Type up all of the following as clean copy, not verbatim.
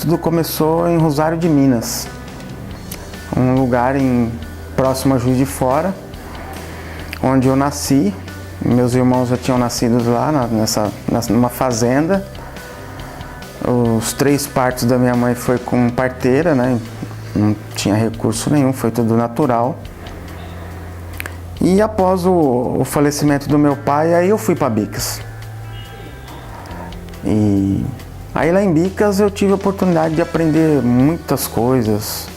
tudo começou em Rosário de Minas, um lugar próximo a Juiz de Fora, onde eu nasci. Meus irmãos já tinham nascido lá numa fazenda. Os 3 partos da minha mãe foi com parteira, né? Não tinha recurso nenhum, foi tudo natural. E após o falecimento do meu pai, aí eu fui para Bicas. E aí lá em Bicas eu tive a oportunidade de aprender muitas coisas.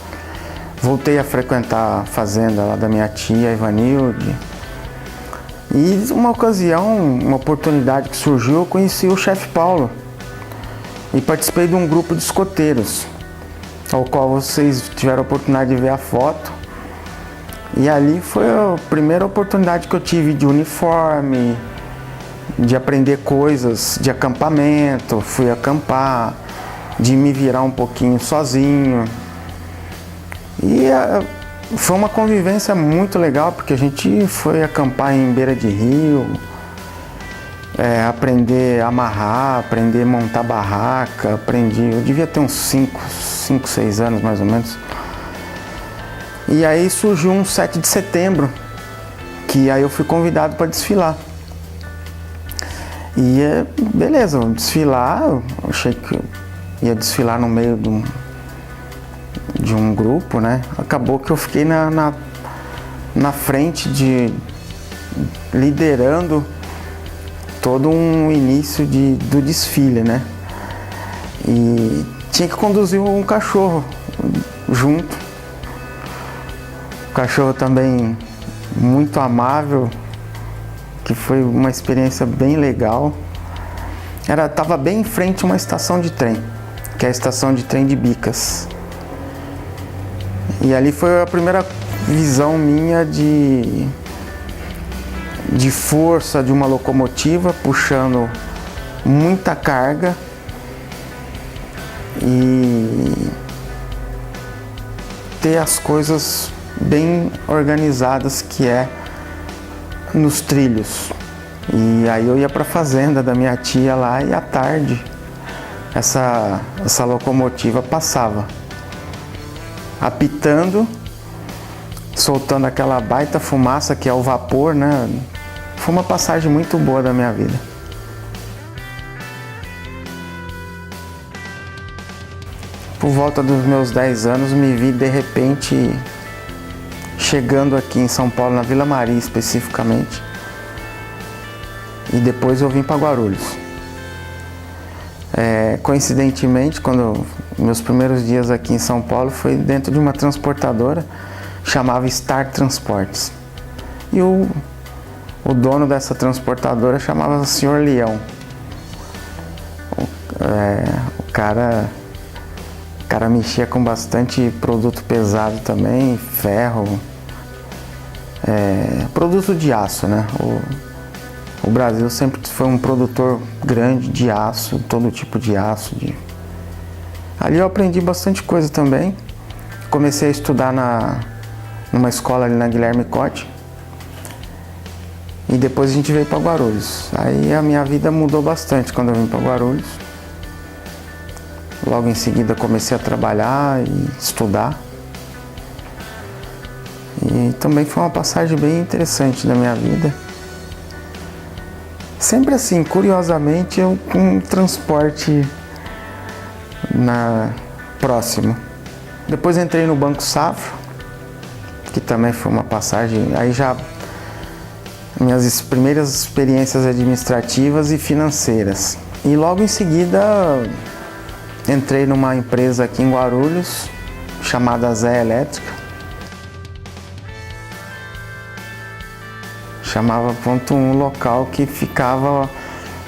Voltei a frequentar a fazenda lá da minha tia, Ivanilde. E uma ocasião, uma oportunidade que surgiu, eu conheci o chefe Paulo. E participei de um grupo de escoteiros, ao qual vocês tiveram a oportunidade de ver a foto. E ali foi a primeira oportunidade que eu tive de uniforme, de aprender coisas de acampamento, fui acampar, de me virar um pouquinho sozinho. E foi uma convivência muito legal, porque a gente foi acampar em beira de rio, aprender a amarrar, aprender a montar barraca, eu devia ter uns 5, 6 anos mais ou menos. E aí surgiu um 7 de setembro, que aí eu fui convidado para desfilar. E beleza, desfilar, eu achei que eu ia desfilar no meio de um grupo, né? Acabou que eu fiquei na frente, liderando todo um início do desfile, né? E tinha que conduzir um cachorro junto. O cachorro também muito amável, que foi uma experiência bem legal. Tava bem em frente a uma estação de trem, que é a estação de trem de Bicas. E ali foi a primeira visão minha de força de uma locomotiva puxando muita carga e ter as coisas bem organizadas, que é nos trilhos. E aí eu ia para a fazenda da minha tia lá, e à tarde essa locomotiva passava apitando, soltando aquela baita fumaça que é o vapor, né? Foi uma passagem muito boa da minha vida. Por volta dos meus 10 anos, me vi de repente chegando aqui em São Paulo, na Vila Maria especificamente, e depois eu vim para Guarulhos. Coincidentemente, meus primeiros dias aqui em São Paulo foi dentro de uma transportadora, chamava Star Transportes. E o dono dessa transportadora chamava Senhor Leão. O cara mexia com bastante produto pesado também, ferro, produto de aço, né? O Brasil sempre foi um produtor grande de aço, todo tipo de aço. Ali eu aprendi bastante coisa também. Comecei a estudar numa escola ali na Guilherme Cote. E depois a gente veio para Guarulhos. Aí a minha vida mudou bastante quando eu vim para Guarulhos. Logo em seguida comecei a trabalhar e estudar. E também foi uma passagem bem interessante da minha vida. Sempre assim, curiosamente, eu com um transporte próximo. Depois entrei no Banco Safra, que também foi uma passagem, aí já minhas primeiras experiências administrativas e financeiras. E logo em seguida entrei numa empresa aqui em Guarulhos, chamada Zé Elétrica. Chamava Ponto 1, local que ficava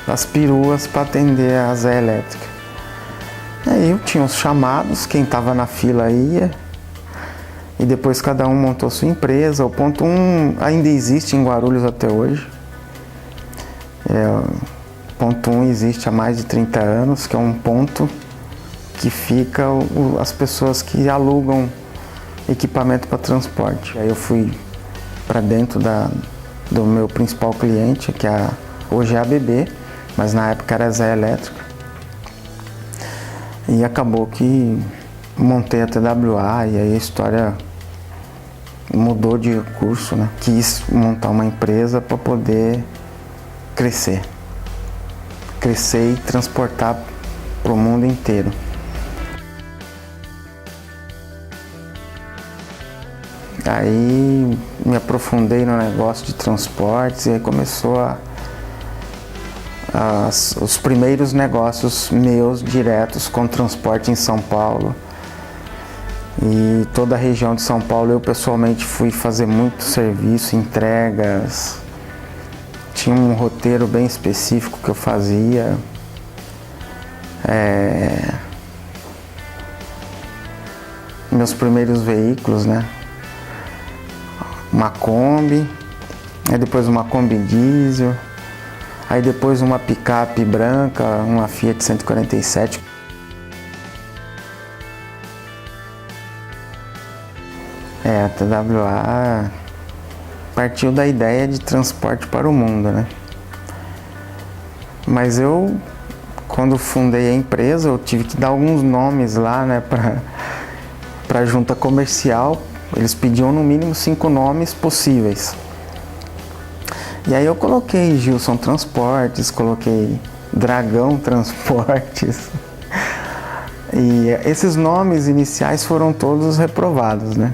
as peruas para atender a Zé Elétrica. Aí eu tinha os chamados, quem estava na fila ia, e depois cada um montou sua empresa. O Ponto 1 ainda existe em Guarulhos até hoje. O Ponto 1 existe há mais de 30 anos, que é um ponto que fica as pessoas que alugam equipamento para transporte. Aí eu fui para dentro do meu principal cliente, que hoje é a ABB, mas na época era a Zé Elétrica. E acabou que montei a TWA e aí a história mudou de curso, né? Quis montar uma empresa para poder crescer e transportar para o mundo inteiro. Aí me aprofundei no negócio de transportes e aí começou os primeiros negócios meus diretos com transporte em São Paulo. E toda a região de São Paulo eu pessoalmente fui fazer muito serviço, entregas. Tinha um roteiro bem específico que eu fazia. Meus primeiros veículos, né? Uma Kombi, aí depois uma Kombi diesel, aí depois uma picape branca, uma Fiat 147. A TWA partiu da ideia de transporte para o mundo, né? Mas eu, quando fundei a empresa, eu tive que dar alguns nomes lá, né, para a junta comercial. Eles pediam no mínimo 5 nomes possíveis. E aí eu coloquei Gilson Transportes, coloquei Dragão Transportes. E esses nomes iniciais foram todos reprovados, né?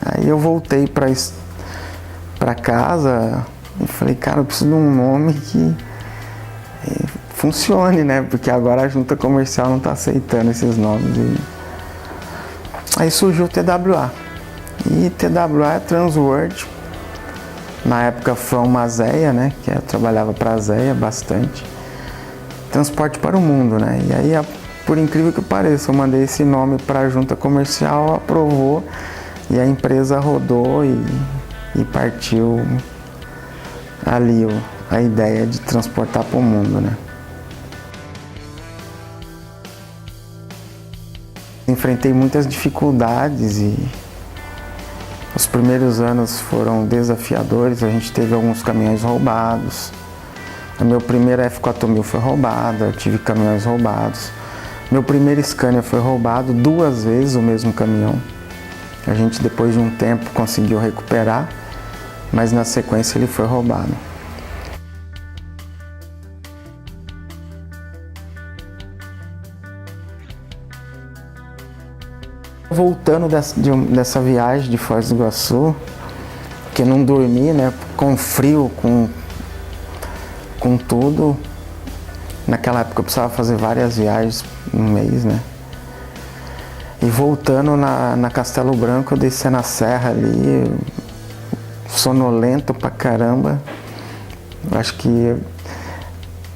Aí eu voltei para casa e falei, cara, eu preciso de um nome que funcione, né? Porque agora a junta comercial não está aceitando esses nomes. E aí surgiu o TWA. E TWA é Transworld. Na época foi uma ZEA, né? Que eu trabalhava para a ZEA bastante. Transporte para o mundo, né? E aí, por incrível que pareça, eu mandei esse nome para a junta comercial, aprovou e a empresa rodou e partiu ali a ideia de transportar para o mundo, né? Enfrentei muitas dificuldades e os primeiros anos foram desafiadores. A gente teve alguns caminhões roubados. A meu primeiro F4000 foi roubado, eu tive caminhões roubados. Meu primeiro Scania foi roubado 2 vezes, o mesmo caminhão. A gente, depois de um tempo, conseguiu recuperar, mas na sequência ele foi roubado. Voltando dessa viagem de Foz do Iguaçu, que não dormi, né, com frio, com tudo. Naquela época eu precisava fazer várias viagens no mês, né? E voltando na Castelo Branco, eu descendo a serra ali, sonolento pra caramba. Acho que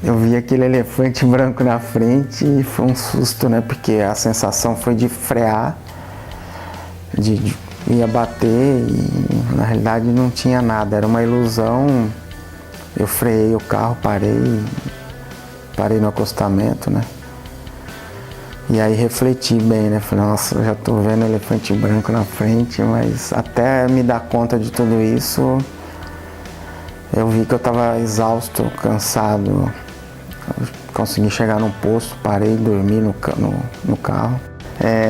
eu vi aquele elefante branco na frente e foi um susto, né? Porque a sensação foi de frear, ia bater e na realidade não tinha nada, era uma ilusão. Eu freiei o carro, parei no acostamento, né? E aí refleti bem, né? Falei, nossa, eu já tô vendo elefante branco na frente, mas até me dar conta de tudo isso, eu vi que eu tava exausto, cansado. Eu consegui chegar no posto, parei, dormi no carro.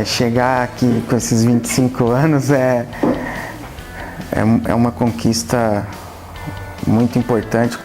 Chegar aqui com esses 25 anos é uma conquista muito importante.